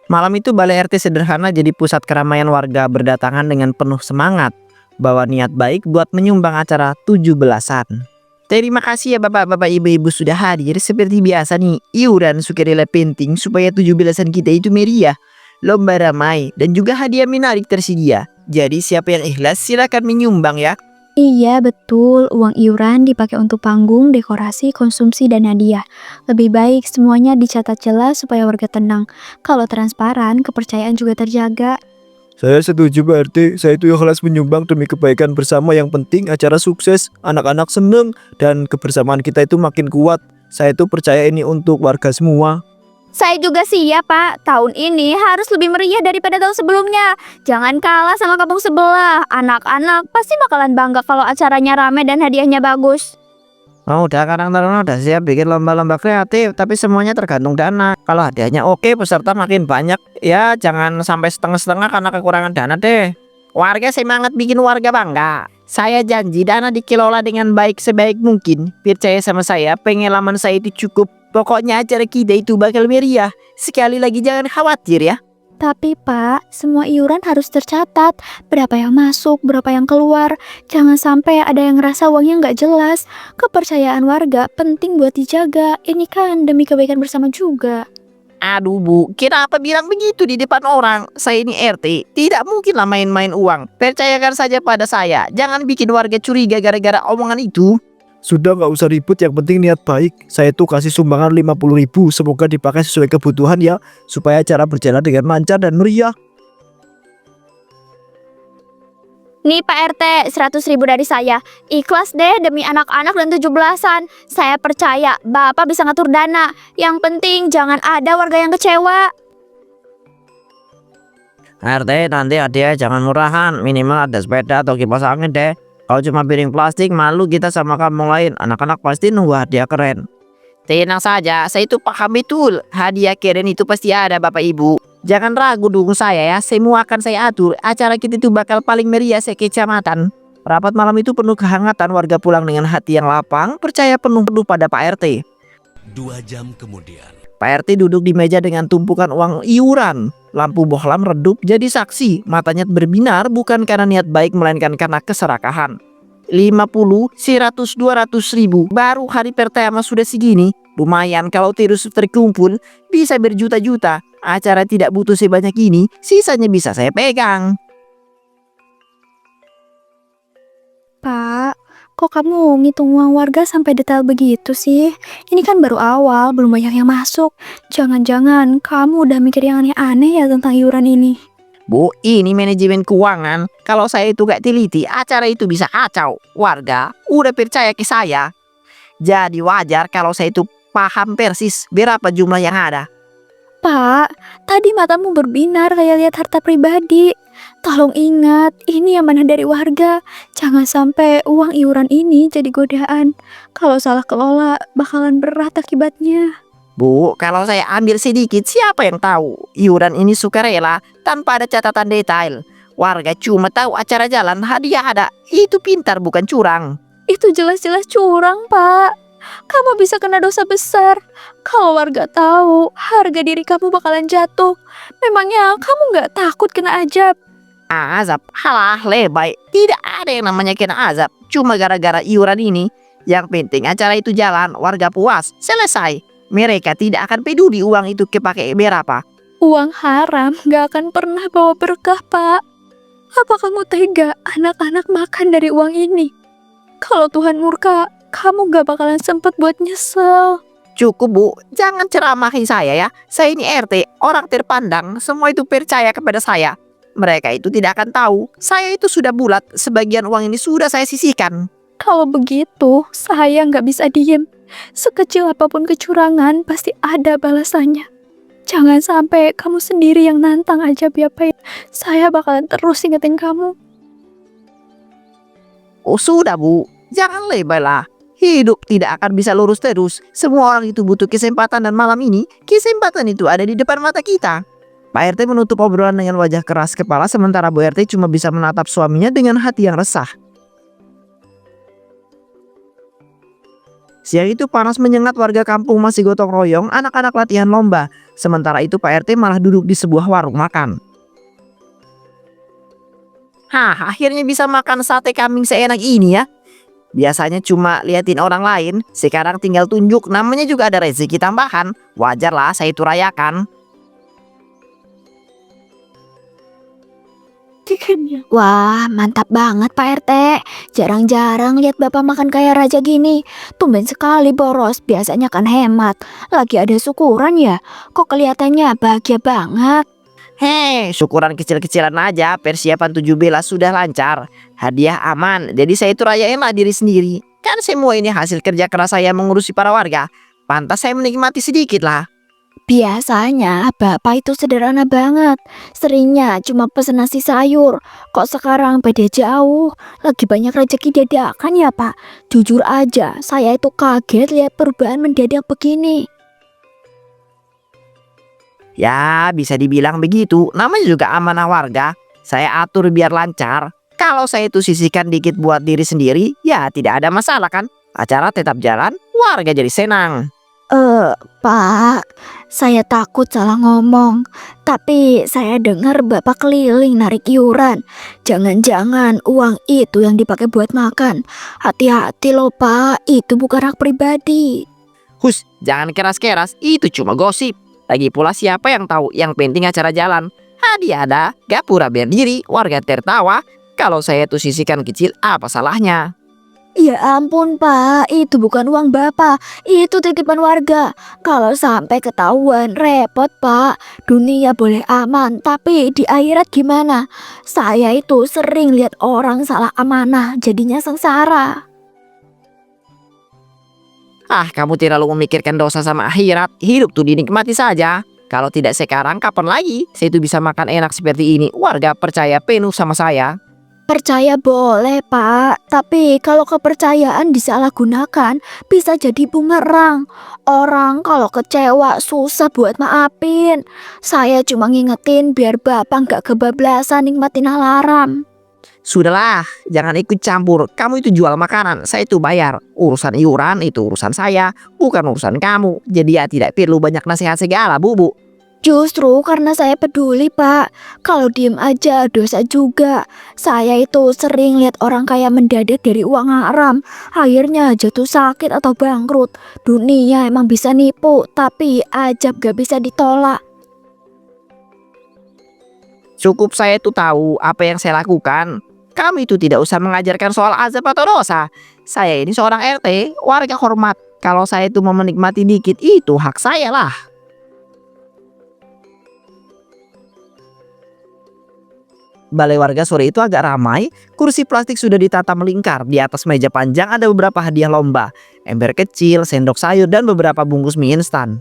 Malam itu balai RT sederhana jadi pusat keramaian warga berdatangan dengan penuh semangat, bawa niat baik buat menyumbang acara 17-an. Terima kasih ya bapak-bapak ibu-ibu sudah hadir. Seperti biasa nih, iuran sukarela penting supaya 17-an kita itu meriah. Lomba ramai dan juga hadiah menarik tersedia. Jadi siapa yang ikhlas silakan menyumbang ya. Iya, betul. Uang iuran dipakai untuk panggung, dekorasi, konsumsi, dan hadiah. Lebih baik semuanya dicatat jelas supaya warga tenang. Kalau transparan, kepercayaan juga terjaga. Saya setuju Pak RT, saya itu ikhlas menyumbang demi kebaikan bersama. Yang penting acara sukses, anak-anak seneng, dan kebersamaan kita itu makin kuat. Saya itu percaya ini untuk warga semua. Saya juga siap, Pak. Tahun ini harus lebih meriah daripada tahun sebelumnya. Jangan kalah sama kampung sebelah. Anak-anak pasti bakalan bangga kalau acaranya rame dan hadiahnya bagus. Oh, udah Karang Taruna udah siap bikin lomba-lomba kreatif, tapi semuanya tergantung dana. Kalau hadiahnya oke, peserta makin banyak. Ya, jangan sampai setengah-setengah karena kekurangan dana deh. Warga semangat bikin warga bangga. Saya janji dana dikelola dengan baik sebaik mungkin. Percaya sama saya, pengalaman saya itu cukup. Pokoknya acara kita itu bakal meriah. Sekali lagi jangan khawatir ya. Tapi Pak, semua iuran harus tercatat. Berapa yang masuk, berapa yang keluar. Jangan sampai ada yang ngerasa uangnya nggak jelas. Kepercayaan warga penting buat dijaga. Ini kan demi kebaikan bersama juga. Aduh Bu, kenapa bilang begitu di depan orang? Saya ini RT, tidak mungkinlah main-main uang. Percayakan saja pada saya. Jangan bikin warga curiga gara-gara omongan itu. Sudah nggak usah ribut, yang penting niat baik. Saya tuh kasih sumbangan 50.000, semoga dipakai sesuai kebutuhan ya, supaya acara berjalan dengan lancar dan meriah. Nih Pak RT, 100.000 dari saya. Ikhlas deh demi anak-anak dan 17-an. Saya percaya Bapak bisa ngatur dana. Yang penting jangan ada warga yang kecewa. RT, nanti hadiah jangan murahan. Minimal ada sepeda atau kipas angin deh. Kalau cuma piring plastik, malu kita sama kamu lain. Anak-anak pasti nunggu hadiah keren. Tenang saja, saya itu paham betul. Hadiah keren itu pasti ada Bapak Ibu. Jangan ragu dukung saya ya, semua akan saya atur. Acara kita itu bakal paling meriah sekecamatan. Rapat malam itu penuh kehangatan, warga pulang dengan hati yang lapang, percaya penuh pada Pak RT. 2 jam kemudian. Pak RT duduk di meja dengan tumpukan uang iuran. Lampu bohlam redup jadi saksi. Matanya berbinar bukan karena niat baik melainkan karena keserakahan. 50, 100, 200 ribu. Baru hari pertama sudah segini. Lumayan kalau terus terkumpul bisa berjuta-juta. Acara tidak butuh sebanyak ini, sisanya bisa saya pegang. Pak, kok kamu ngitung uang warga sampai detail begitu sih? Ini kan baru awal, belum banyak yang masuk. Jangan-jangan kamu udah mikir yang aneh-aneh ya tentang iuran ini. Bu, ini manajemen keuangan. Kalau saya itu gak teliti, acara itu bisa kacau. Warga udah percaya ke saya. Jadi wajar kalau saya itu paham persis berapa jumlah yang ada. Pak, tadi matamu berbinar kayak lihat harta pribadi. Tolong ingat, ini amanah dari warga. Jangan sampai uang iuran ini jadi godaan. Kalau salah kelola, bakalan berat akibatnya. Bu, kalau saya ambil sedikit, siapa yang tahu? Iuran ini sukarela tanpa ada catatan detail. Warga cuma tahu acara jalan, hadiah ada. Itu pintar bukan curang. Itu jelas-jelas curang, Pak. Kamu bisa kena dosa besar. Kalau warga tahu, harga diri kamu bakalan jatuh. Memangnya kamu nggak takut kena azab? Azab, halah lebay. Tidak ada yang namanya kena azab. Cuma gara-gara iuran ini. Yang penting acara itu jalan, warga puas, selesai. Mereka tidak akan peduli uang itu kepake berapa. Uang haram nggak akan pernah bawa berkah, Pak. Apa kamu tega anak-anak makan dari uang ini? Kalau Tuhan murka, kamu gak bakalan sempat buat nyesel. Cukup Bu, jangan ceramahi saya ya. Saya ini RT, orang terpandang. Semua itu percaya kepada saya. Mereka itu tidak akan tahu. Saya itu sudah bulat, sebagian uang ini sudah saya sisihkan. Kalau begitu, saya nggak bisa diem. Sekecil apapun kecurangan, pasti ada balasannya. Jangan sampai kamu sendiri yang nantang aja ya, Pak. Saya bakalan terus ingetin kamu. Oh sudah Bu, jangan lebay lah. Hidup tidak akan bisa lurus terus. Semua orang itu butuh kesempatan dan malam ini, kesempatan itu ada di depan mata kita. Pak RT menutup obrolan dengan wajah keras kepala sementara Bu RT cuma bisa menatap suaminya dengan hati yang resah. Siang itu panas menyengat, warga kampung masih gotong royong, anak-anak latihan lomba. Sementara itu Pak RT malah duduk di sebuah warung makan. Hah, akhirnya bisa makan sate kambing seenak ini ya. Biasanya cuma liatin orang lain, sekarang tinggal tunjuk, namanya juga ada rezeki tambahan. Wajarlah saya itu rayakan. Wah, mantap banget Pak RT. Jarang-jarang lihat Bapak makan kayak raja gini. Tumben sekali boros, biasanya kan hemat. Lagi ada syukuran ya? Kok kelihatannya bahagia banget? Hei, syukuran kecil-kecilan aja, persiapan 17 sudah lancar. Hadiah aman, jadi saya itu rayainlah diri sendiri. Kan semua ini hasil kerja keras saya mengurusi para warga. Pantas saya menikmati sedikit lah. Biasanya Bapak itu sederhana banget. Seringnya cuma pesen nasi sayur. Kok sekarang beda jauh? Lagi banyak rezeki dadakan ya Pak? Jujur aja, saya itu kaget lihat perubahan mendadak begini. Ya, bisa dibilang begitu. Namanya juga amanah warga. Saya atur biar lancar. Kalau saya itu sisihkan dikit buat diri sendiri, ya tidak ada masalah kan? Acara tetap jalan, warga jadi senang. Pak, saya takut salah ngomong. Tapi saya dengar Bapak keliling narik iuran. Jangan-jangan uang itu yang dipakai buat makan. Hati-hati loh Pak, itu bukan hak pribadi. Hus, jangan keras-keras, itu cuma gosip. Lagi pula siapa yang tahu, yang penting acara jalan. Hadiah ada, gak pura berdiri, warga tertawa. Kalau saya tuh sisihkan kecil, apa salahnya? Ya ampun Pak, itu bukan uang Bapak, itu titipan warga. Kalau sampai ketahuan repot Pak. Dunia boleh aman, tapi di akhirat gimana? Saya itu sering lihat orang salah amanah, jadinya sengsara. Ah, kamu terlalu memikirkan dosa sama akhirat. Hidup tuh dinikmati saja. Kalau tidak sekarang, kapan lagi saya tuh bisa makan enak seperti ini? Warga percaya penuh sama saya. Percaya boleh Pak, tapi kalau kepercayaan disalahgunakan bisa jadi bumerang. Orang kalau kecewa susah buat maafin. Saya cuma ngingetin biar Bapak gak kebablasan nikmatin hal haram. Sudahlah, jangan ikut campur. Kamu itu jual makanan, saya itu bayar. Urusan iuran itu urusan saya, bukan urusan kamu. Jadi ya tidak perlu banyak nasihat segala, Bu. Justru karena saya peduli Pak. Kalau diem aja dosa juga. Saya itu sering lihat orang kaya mendadak dari uang haram. Akhirnya jatuh sakit atau bangkrut. Dunia emang bisa nipu, tapi ajab gak bisa ditolak. Cukup saya itu tahu apa yang saya lakukan. Kamu itu tidak usah mengajarkan soal azab atau dosa. Saya ini seorang RT, warga hormat. Kalau saya itu mau menikmati dikit, itu hak saya lah. Balai warga sore itu agak ramai, kursi plastik sudah ditata melingkar. Di atas meja panjang ada beberapa hadiah lomba, ember kecil, sendok sayur, dan beberapa bungkus mie instan.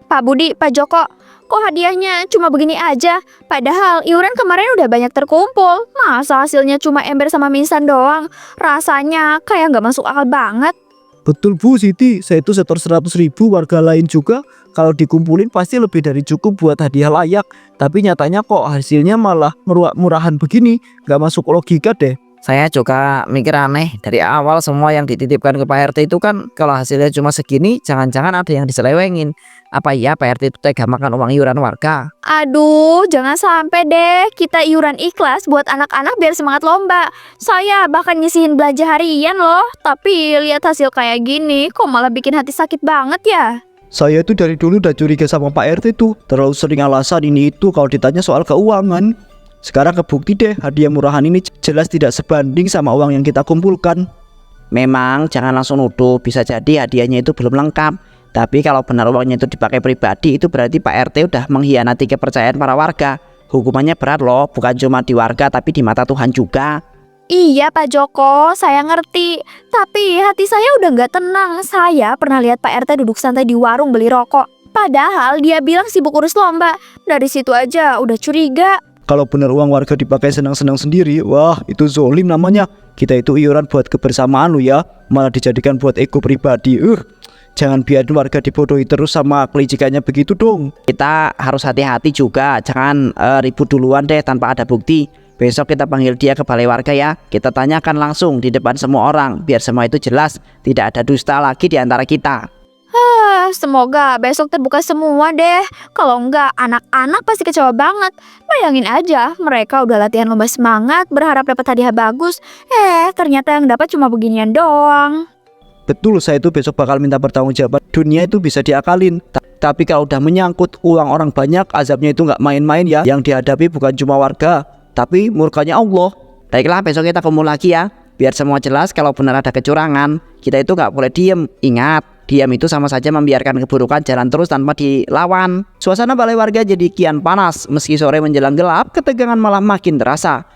Pak Budi, Pak Joko, kok hadiahnya cuma begini aja? Padahal iuran kemarin udah banyak terkumpul. Masa hasilnya cuma ember sama mie instan doang? Rasanya kayak nggak masuk akal banget. Betul Bu Siti, saya itu setor 100.000, warga lain juga. Kalau dikumpulin pasti lebih dari cukup buat hadiah layak. Tapi nyatanya kok hasilnya malah murahan begini. Gak masuk logika deh. Saya juga mikir aneh, dari awal semua yang dititipkan ke Pak RT itu kan kalau hasilnya cuma segini, jangan-jangan ada yang diselewengin. Apa iya Pak RT itu tega makan uang iuran warga? Aduh, jangan sampai deh kita iuran ikhlas buat anak-anak biar semangat lomba. Saya bahkan ngisihin belanja harian loh. Tapi lihat hasil kayak gini, kok malah bikin hati sakit banget ya? Saya itu dari dulu udah curiga sama Pak RT tuh. Terlalu sering alasan ini itu kalau ditanya soal keuangan. Sekarang kebukti deh, hadiah murahan ini jelas tidak sebanding sama uang yang kita kumpulkan. Memang jangan langsung nuduh, bisa jadi hadiahnya itu belum lengkap. Tapi kalau benar uangnya itu dipakai pribadi, itu berarti Pak RT udah mengkhianati kepercayaan para warga. Hukumannya berat loh, bukan cuma di warga tapi di mata Tuhan juga. Iya Pak Joko, saya ngerti. Tapi hati saya udah gak tenang. Saya pernah lihat Pak RT duduk santai di warung beli rokok. Padahal dia bilang sibuk urus lomba. Dari situ aja udah curiga. Kalau benar uang warga dipakai senang-senang sendiri, wah itu zolim namanya. Kita itu iuran buat kebersamaan lo ya, malah dijadikan buat ego pribadi. Jangan biarin warga dibodohi terus sama kelicikannya begitu dong. Kita harus hati-hati juga, jangan ribut duluan deh tanpa ada bukti. Besok kita panggil dia ke balai warga ya. Kita tanyakan langsung di depan semua orang, biar semua itu jelas. Tidak ada dusta lagi di antara kita. Semoga besok terbuka semua deh. Kalau enggak, anak-anak pasti kecewa banget. Bayangin aja, mereka udah latihan lomba semangat, berharap dapat hadiah bagus. Ternyata yang dapat cuma beginian doang. Betul, saya itu besok bakal minta pertanggungjawaban. Dunia itu bisa diakalin, tapi kalau udah menyangkut uang orang banyak, azabnya itu nggak main-main ya. Yang dihadapi bukan cuma warga, tapi murkanya Allah. Baiklah, besok kita kumpul lagi ya. Biar semua jelas kalau benar ada kecurangan. Kita itu nggak boleh diem. Ingat, diam itu sama saja membiarkan keburukan jalan terus tanpa dilawan. Suasana balai warga jadi kian panas. Meski sore menjelang gelap, ketegangan malah makin terasa.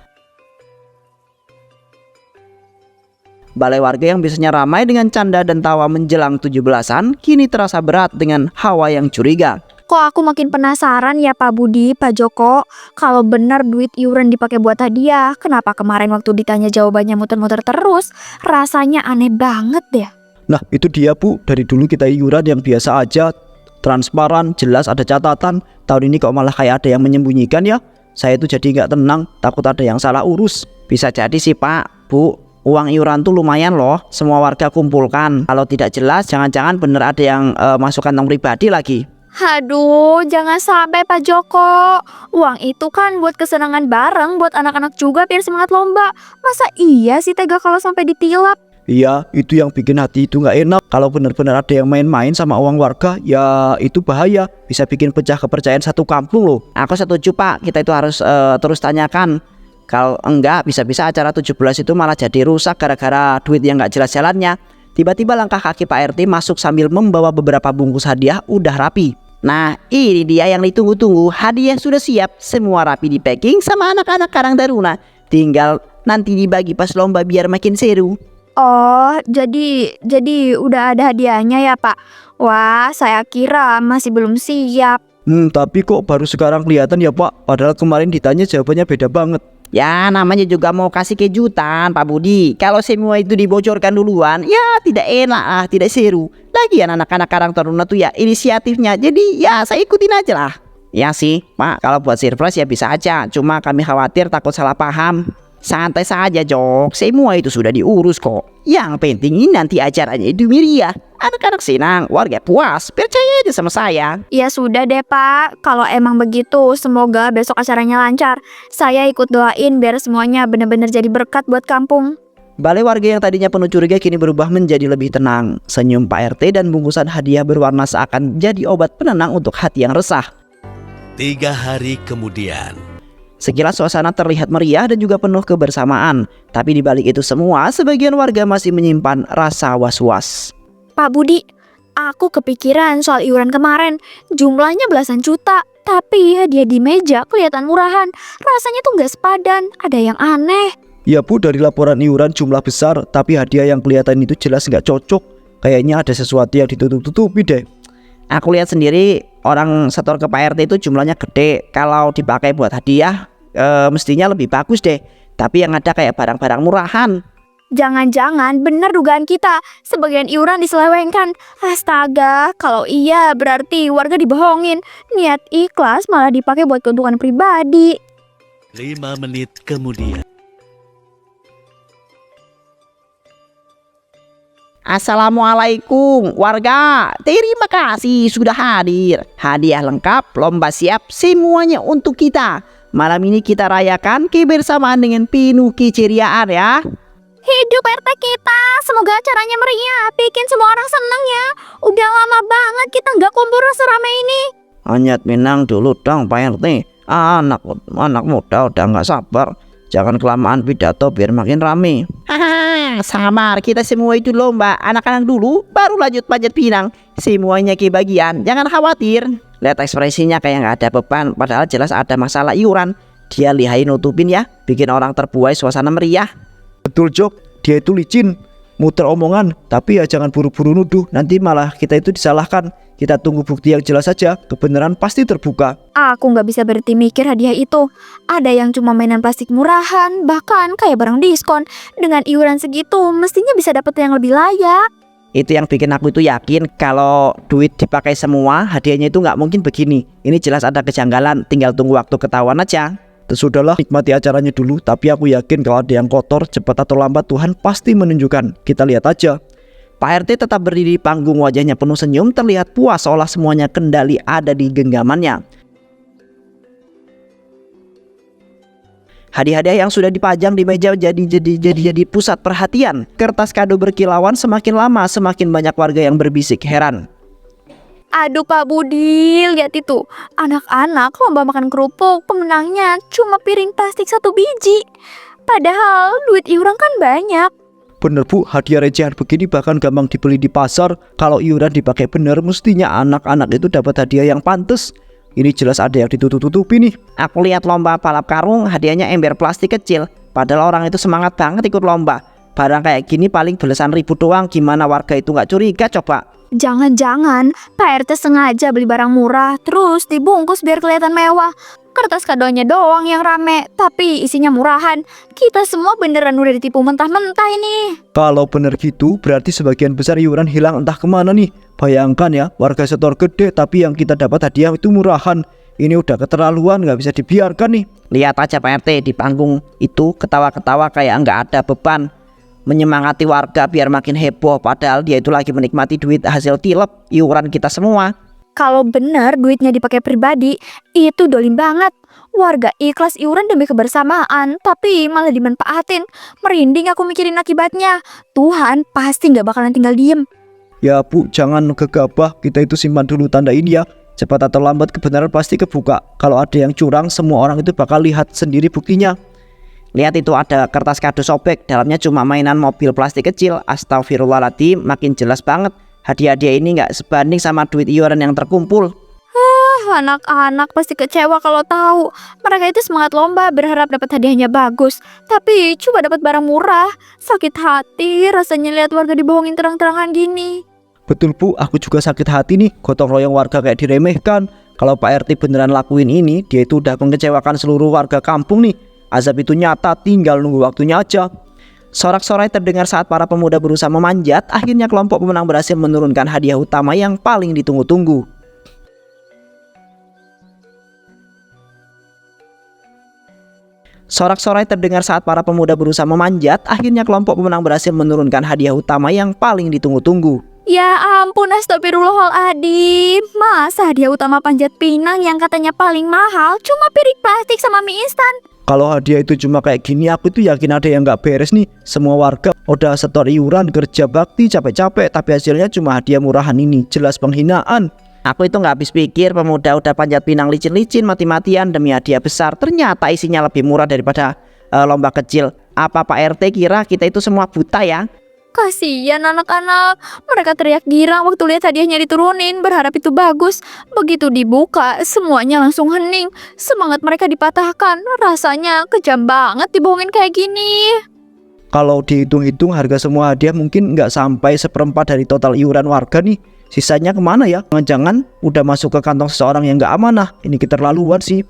Balai warga yang biasanya ramai dengan canda dan tawa menjelang 17-an kini terasa berat dengan hawa yang curiga. Kok aku makin penasaran ya Pak Budi, Pak Joko. Kalau benar duit iuran dipakai buat hadiah, kenapa kemarin waktu ditanya jawabannya muter-muter terus? Rasanya aneh banget deh. Nah itu dia Bu, dari dulu kita iuran yang biasa aja, transparan, jelas ada catatan. Tahun ini kok malah kayak ada yang menyembunyikan ya. Saya itu jadi nggak tenang, takut ada yang salah urus. Bisa jadi sih Pak, Bu. Uang iuran tuh lumayan loh, semua warga kumpulkan. Kalau tidak jelas, jangan-jangan bener ada yang masuk kantong pribadi lagi. Aduh, jangan sampai Pak Joko. Uang itu kan buat kesenangan bareng, buat anak-anak juga biar semangat lomba. Masa iya sih tega kalau sampai ditilap? Iya, itu yang bikin hati itu nggak enak. Kalau benar-benar ada yang main-main sama uang warga, ya itu bahaya. Bisa bikin pecah kepercayaan satu kampung loh. Aku setuju Pak, kita itu harus terus tanyakan. Kalau enggak, bisa-bisa acara 17 itu malah jadi rusak gara-gara duit yang nggak jelas jalannya. Tiba-tiba langkah kaki Pak RT masuk sambil membawa beberapa bungkus hadiah udah rapi. Nah, ini dia yang ditunggu-tunggu. Hadiah sudah siap, semua rapi di packing sama anak-anak Karang Taruna. Tinggal nanti dibagi pas lomba biar makin seru. Oh, jadi udah ada hadiahnya ya Pak? Wah, saya kira masih belum siap. Tapi kok baru sekarang kelihatan ya Pak? Padahal kemarin ditanya jawabannya beda banget. Ya namanya juga mau kasih kejutan Pak Budi. Kalau semua itu dibocorkan duluan, ya tidak enak lah, tidak seru. Lagian anak-anak Karang Taruna tuh ya inisiatifnya. Jadi ya saya ikutin aja lah. Ya sih Pak, kalau buat surprise ya bisa aja. Cuma kami khawatir takut salah paham. Santai saja Jok, semua itu sudah diurus kok. Yang penting ini nanti acaranya itu meriah. Anak-anak senang, warga puas, percaya aja sama saya. Ya sudah deh Pak, kalau emang begitu semoga besok acaranya lancar. Saya ikut doain biar semuanya benar-benar jadi berkat buat kampung. Balai warga yang tadinya penuh curiga kini berubah menjadi lebih tenang. Senyum Pak RT dan bungkusan hadiah berwarna seakan jadi obat penenang untuk hati yang resah. 3 hari kemudian. Sekilas suasana terlihat meriah dan juga penuh kebersamaan. Tapi di balik itu semua, sebagian warga masih menyimpan rasa was-was. Pak Budi, aku kepikiran soal iuran kemarin. Jumlahnya belasan juta, tapi hadiah di meja kelihatan murahan. Rasanya tuh nggak sepadan, ada yang aneh. Ya Bu, dari laporan iuran jumlah besar, tapi hadiah yang kelihatan itu jelas nggak cocok. Kayaknya ada sesuatu yang ditutup-tutupi deh. Aku lihat sendiri orang setor ke Pak RT itu jumlahnya gede. Kalau dipakai buat hadiah mestinya lebih bagus deh. Tapi yang ada kayak barang-barang murahan. Jangan-jangan bener dugaan kita, sebagian iuran diselewengkan. Astaga, kalau iya berarti warga dibohongin. Niat ikhlas malah dipakai buat keuntungan pribadi. 5 menit kemudian. Assalamualaikum warga, terima kasih sudah hadir. Hadiah lengkap, lomba siap, semuanya untuk kita. Malam ini kita rayakan kebersamaan dengan penuh keceriaan ya. Hidup RT kita, semoga acaranya meriah, bikin semua orang seneng ya. Udah lama banget kita nggak kumpul seramai ini. Anyat minang dulu dong Pak RT. Anak muda udah nggak sabar. Jangan kelamaan pidato biar makin rame. Haha, samar, kita semua itu lomba. Anak-anak dulu, baru lanjut panjat pinang. Semuanya kebagian, jangan khawatir. Lihat ekspresinya kayak nggak ada beban, padahal jelas ada masalah iuran. Dia lihai nutupin ya, bikin orang terbuai suasana meriah. Betul Jok, dia itu licin, muter omongan. Tapi ya jangan buru-buru nuduh, nanti malah kita itu disalahkan. Kita tunggu bukti yang jelas saja, kebenaran pasti terbuka. Aku nggak bisa berhenti mikir hadiah itu. Ada yang cuma mainan plastik murahan, bahkan kayak barang diskon. Dengan iuran segitu, mestinya bisa dapet yang lebih layak. Itu yang bikin aku itu yakin kalau duit dipakai semua, hadiahnya itu nggak mungkin begini. Ini jelas ada kejanggalan, tinggal tunggu waktu ketahuan aja. Sudahlah, nikmati acaranya dulu. Tapi aku yakin kalau ada yang kotor, cepat atau lambat Tuhan pasti menunjukkan. Kita lihat aja. Pak RT tetap berdiri di panggung, wajahnya penuh senyum, terlihat puas seolah semuanya kendali ada di genggamannya. Hadiah-hadiah yang sudah dipajang di meja jadi pusat perhatian. Kertas kado berkilauan, semakin lama semakin banyak warga yang berbisik heran. Aduh Pak Budi, lihat itu. Anak-anak lomba makan kerupuk, pemenangnya cuma piring plastik 1 biji. Padahal duit iuran kan banyak. Bener Bu, hadiah recehan begini bahkan gampang dibeli di pasar. Kalau iuran dipakai bener, mestinya anak-anak itu dapat hadiah yang pantas. Ini jelas ada yang ditutup-tutupi nih. Aku lihat lomba balap karung, hadiahnya ember plastik kecil. Padahal orang itu semangat banget ikut lomba. Barang kayak gini paling belasan ribu doang, gimana warga itu nggak curiga coba? Jangan-jangan Pak RT sengaja beli barang murah, terus dibungkus biar kelihatan mewah. Kertas kadonya doang yang rame, tapi isinya murahan. Kita semua beneran udah ditipu mentah-mentah ini. Kalau bener gitu, berarti sebagian besar iuran hilang entah kemana nih. Bayangkan ya, warga setor gede tapi yang kita dapat hadiah itu murahan. Ini udah keterlaluan, nggak bisa dibiarkan nih. Lihat aja Pak RT di panggung itu ketawa-ketawa kayak nggak ada beban, menyemangati warga biar makin heboh, padahal dia itu lagi menikmati duit hasil tilep iuran kita semua. Kalau bener duitnya dipakai pribadi, itu dolim banget. Warga ikhlas iuran demi kebersamaan, tapi malah dimanfaatin. Merinding aku mikirin akibatnya. Tuhan pasti nggak bakalan tinggal diem. Ya Bu, jangan gegabah, kita itu simpan dulu tanda ini ya. Cepat atau lambat kebenaran pasti kebuka. Kalau ada yang curang, semua orang itu bakal lihat sendiri buktinya. Lihat itu ada kertas kado sobek, dalamnya cuma mainan mobil plastik kecil. Astagfirullahaladzim, makin jelas banget. Hadiah-hadiah ini nggak sebanding sama duit iuran yang terkumpul. Anak-anak pasti kecewa kalau tahu. Mereka itu semangat lomba berharap dapat hadiahnya bagus, tapi cuma dapat barang murah. Sakit hati rasanya lihat warga dibohongin terang-terangan gini. Betul Bu, aku juga sakit hati nih. Gotong royong warga kayak diremehkan. Kalau Pak RT beneran lakuin ini, dia itu udah mengecewakan seluruh warga kampung nih. Azab itu nyata, tinggal nunggu waktunya aja. Sorak-sorai terdengar saat para pemuda berusaha memanjat. Akhirnya kelompok pemenang berhasil menurunkan hadiah utama yang paling ditunggu-tunggu. Sorak-sorai terdengar saat para pemuda berusaha memanjat. Akhirnya kelompok pemenang berhasil menurunkan hadiah utama yang paling ditunggu-tunggu. Ya ampun, astagfirullahaladzim. Masa hadiah utama panjat pinang yang katanya paling mahal cuma piring plastik sama mie instan? Kalau hadiah itu cuma kayak gini, aku tuh yakin ada yang nggak beres nih. Semua warga udah setor iuran, kerja bakti, capek-capek, tapi hasilnya cuma hadiah murahan ini. Jelas penghinaan. Aku itu nggak habis pikir, pemuda udah panjat pinang licin-licin mati-matian demi hadiah besar. Ternyata isinya lebih murah daripada lomba kecil. Apa Pak RT kira kita itu semua buta ya? Kasian anak-anak. Mereka teriak girang waktu lihat hadiahnya diturunin, berharap itu bagus. Begitu dibuka, semuanya langsung hening. Semangat mereka dipatahkan. Rasanya kejam banget dibohongin kayak gini. Kalau dihitung-hitung harga semua hadiah mungkin nggak sampai 1/4 dari total iuran warga nih. Sisanya kemana ya? Jangan-jangan udah masuk ke kantong seseorang yang nggak amanah. Ini keterlaluan sih.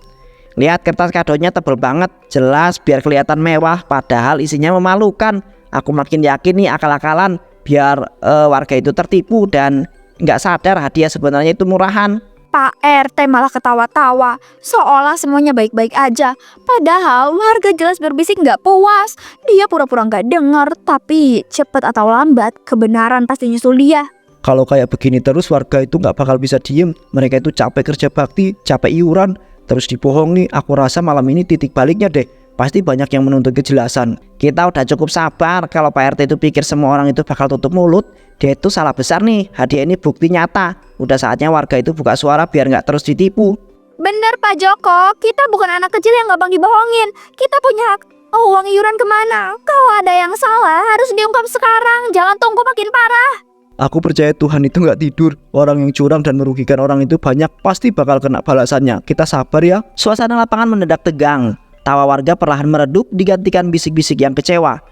Lihat kertas kadonya tebel banget, jelas biar kelihatan mewah, padahal isinya memalukan. Aku makin yakin nih akal-akalan biar warga itu tertipu dan nggak sadar hadiah sebenarnya itu murahan. Pak RT malah ketawa-tawa, seolah semuanya baik-baik aja. Padahal warga jelas berbisik nggak puas. Dia pura-pura nggak dengar, tapi cepet atau lambat kebenaran pasti nyusul dia. Kalau kayak begini terus warga itu nggak bakal bisa diem. Mereka itu capek kerja bakti, capek iuran, terus dibohong nih. Aku rasa malam ini titik baliknya deh. Pasti banyak yang menuntut kejelasan. Kita udah cukup sabar. Kalau Pak RT itu pikir semua orang itu bakal tutup mulut, dia itu salah besar nih. Hadiah ini bukti nyata. Udah saatnya warga itu buka suara biar nggak terus ditipu. Bener Pak Joko, kita bukan anak kecil yang gampang dibohongin. Kita punya hak. Oh, uang iuran kemana? Kalau ada yang salah harus diungkap sekarang. Jangan tunggu makin parah. Aku percaya Tuhan itu nggak tidur. Orang yang curang dan merugikan orang itu banyak, pasti bakal kena balasannya. Kita sabar ya. Suasana lapangan mendadak tegang. Tawa warga perlahan meredup digantikan bisik-bisik yang kecewa.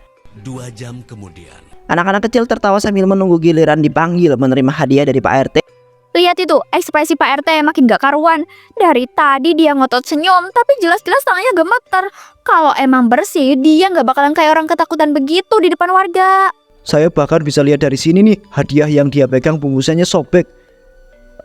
2 jam kemudian. Anak-anak kecil tertawa sambil menunggu giliran dipanggil menerima hadiah dari Pak RT. Lihat itu, ekspresi Pak RT makin gak karuan. Dari tadi dia ngotot senyum, tapi jelas-jelas tangannya gemeter. Kalau emang bersih, dia gak bakalan kayak orang ketakutan begitu di depan warga. Saya bahkan bisa lihat dari sini nih, hadiah yang dia pegang bungkusannya sobek.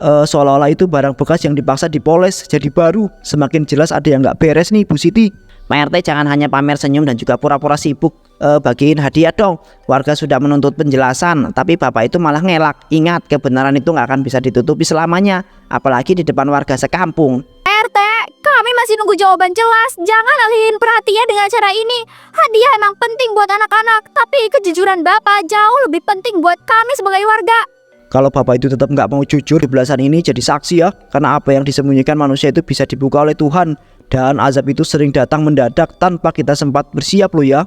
seolah-olah itu barang bekas yang dipaksa dipoles jadi baru. Semakin jelas ada yang nggak beres nih Bu Siti. Pak RT jangan hanya pamer senyum dan juga pura-pura sibuk bagiin hadiah dong. Warga sudah menuntut penjelasan, tapi Bapak itu malah ngelak. Ingat, kebenaran itu nggak akan bisa ditutupi selamanya, apalagi di depan warga sekampung. RT, kami masih nunggu jawaban jelas. Jangan alihin perhatian dengan cara ini. Hadiah emang penting buat anak-anak, tapi kejujuran Bapak jauh lebih penting buat kami sebagai warga. Kalau Bapak itu tetap nggak mau jujur, belasan ini jadi saksi ya. Karena apa yang disembunyikan manusia itu bisa dibuka oleh Tuhan. Dan azab itu sering datang mendadak tanpa kita sempat bersiap loh ya.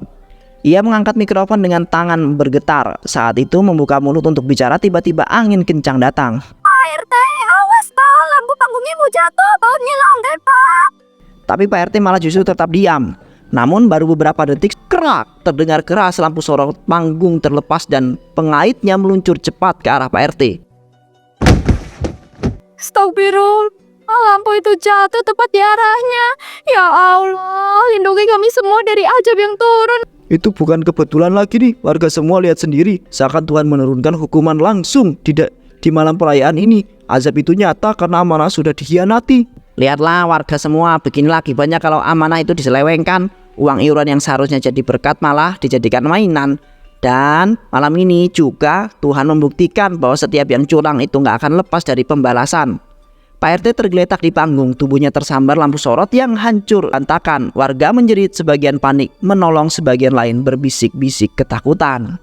Ia mengangkat mikrofon dengan tangan bergetar. Saat itu membuka mulut untuk bicara, tiba-tiba angin kencang datang. Pak RT, awas Pak, lampu panggungnya mau jatuh, baunya langgar Pak. Tapi Pak RT malah justru tetap diam. Namun baru beberapa detik, kerak, terdengar keras lampu sorot panggung terlepas dan pengaitnya meluncur cepat ke arah Pak RT. Astagfirullah, lampu itu jatuh tepat di arahnya. Ya Allah, lindungi kami semua dari azab yang turun. Itu bukan kebetulan lagi nih. Warga semua lihat sendiri. Seakan Tuhan menurunkan hukuman langsung di malam perayaan ini. Azab itu nyata karena amanah sudah dikhianati. Lihatlah warga semua, beginilah akibatnya kalau amanah itu diselewengkan. Uang iuran yang seharusnya jadi berkat malah dijadikan mainan. Dan malam ini juga Tuhan membuktikan bahwa setiap yang curang itu nggak akan lepas dari pembalasan. Pak RT tergeletak di panggung, tubuhnya tersambar lampu sorot yang hancur berantakan. Warga menjerit, sebagian panik, menolong sebagian lain berbisik-bisik ketakutan.